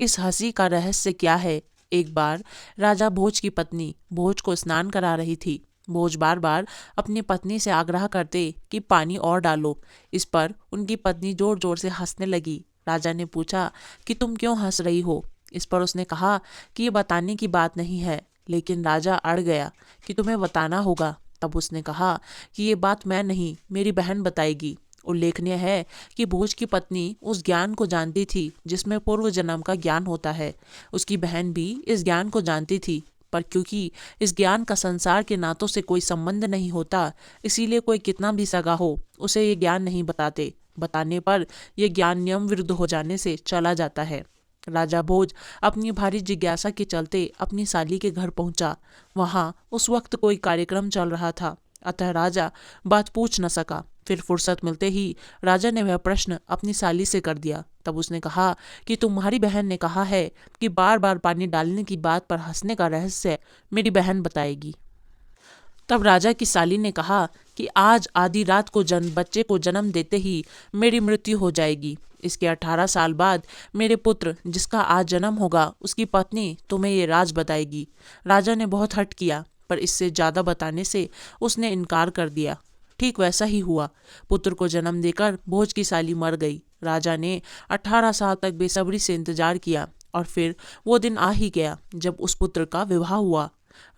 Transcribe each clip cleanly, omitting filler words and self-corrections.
इस हंसी का रहस्य क्या है। एक बार राजा भोज की पत्नी भोज को स्नान करा रही थी। भोज बार बार अपनी पत्नी से आग्रह करते कि पानी और डालो। इस पर उनकी पत्नी जोर जोर से हंसने लगी। राजा ने पूछा कि तुम क्यों हंस रही हो। इस पर उसने कहा कि ये बताने की बात नहीं है। लेकिन राजा अड़ गया कि तुम्हें बताना होगा। तब उसने कहा कि ये बात मैं नहीं, मेरी बहन बताएगी। उल्लेखनीय है कि भोज की पत्नी उस ज्ञान को जानती थी जिसमें पूर्व जन्म का ज्ञान होता है। उसकी बहन भी इस ज्ञान को जानती थी, पर क्योंकि इस ज्ञान का संसार के नातों से कोई संबंध नहीं होता, इसीलिए कोई कितना भी सगा हो उसे ये ज्ञान नहीं बताते। बताने पर यह ज्ञान नियम विरुद्ध हो जाने से चला जाता है। राजा भोज अपनी भारी जिज्ञासा के चलते अपनी साली के घर पहुंचा। वहां उस वक्त कोई कार्यक्रम चल रहा था, अतः राजा बात पूछ न सका। फिर फुर्सत मिलते ही राजा ने वह प्रश्न अपनी साली से कर दिया। तब उसने कहा कि तुम्हारी बहन ने कहा है कि बार बार पानी डालने की बात पर हंसने का रहस्य मेरी बहन बताएगी। तब राजा की साली ने कहा कि आज आधी रात को बच्चे को जन्म देते ही मेरी मृत्यु हो जाएगी। इसके 18 साल बाद मेरे पुत्र जिसका आज जन्म होगा उसकी पत्नी तुम्हें ये राज बताएगी। राजा ने बहुत हठ किया, पर इससे ज्यादा बताने से उसने इनकार कर दिया। ठीक वैसा ही हुआ। पुत्र को जन्म देकर भोज की साली मर गई। राजा ने 18 साल तक बेसब्री से इंतजार किया और फिर वो दिन आ ही गया जब उस पुत्र का विवाह हुआ।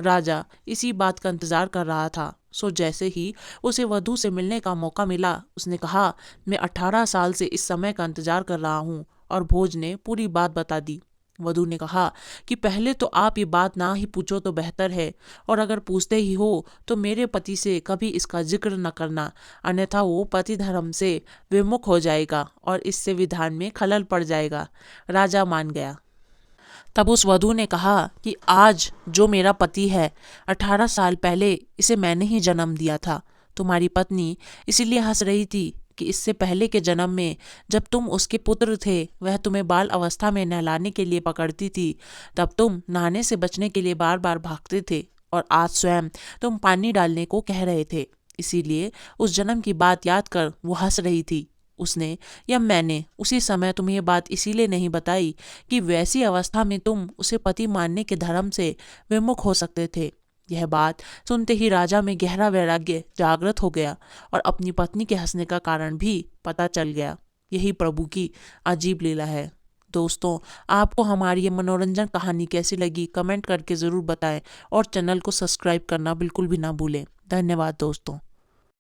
राजा इसी बात का इंतजार कर रहा था। सो जैसे ही उसे वधू से मिलने का मौका मिला, उसने कहा, मैं 18 साल से इस समय का इंतजार कर रहा हूँ। और भोज ने पूरी बात बता दी। वधू ने कहा कि पहले तो आप ये बात ना ही पूछो तो बेहतर है, और अगर पूछते ही हो तो मेरे पति से कभी इसका जिक्र न करना, अन्यथा वो पति धर्म से विमुख हो जाएगा और इससे विधान में खलल पड़ जाएगा। राजा मान गया। तब उस वधू ने कहा कि आज जो मेरा पति है, 18 साल पहले इसे मैंने ही जन्म दिया था। तुम्हारी पत्नी इसीलिए हंस रही थी कि इससे पहले के जन्म में जब तुम उसके पुत्र थे, वह तुम्हें बाल अवस्था में नहलाने के लिए पकड़ती थी, तब तुम नहाने से बचने के लिए बार बार भागते थे, और आज स्वयं तुम पानी डालने को कह रहे थे। इसीलिए उस जन्म की बात याद कर वो हंस रही थी। उसने या मैंने उसी समय तुम्हें ये बात इसीलिए नहीं बताई कि वैसी अवस्था में तुम उसे पति मानने के धर्म से विमुख हो सकते थे। यह बात सुनते ही राजा में गहरा वैराग्य जागृत हो गया और अपनी पत्नी के हंसने का कारण भी पता चल गया। यही प्रभु की अजीब लीला है। दोस्तों, आपको हमारी ये मनोरंजन कहानी कैसी लगी कमेंट करके ज़रूर बताएं, और चैनल को सब्सक्राइब करना बिल्कुल भी ना भूलें। धन्यवाद दोस्तों।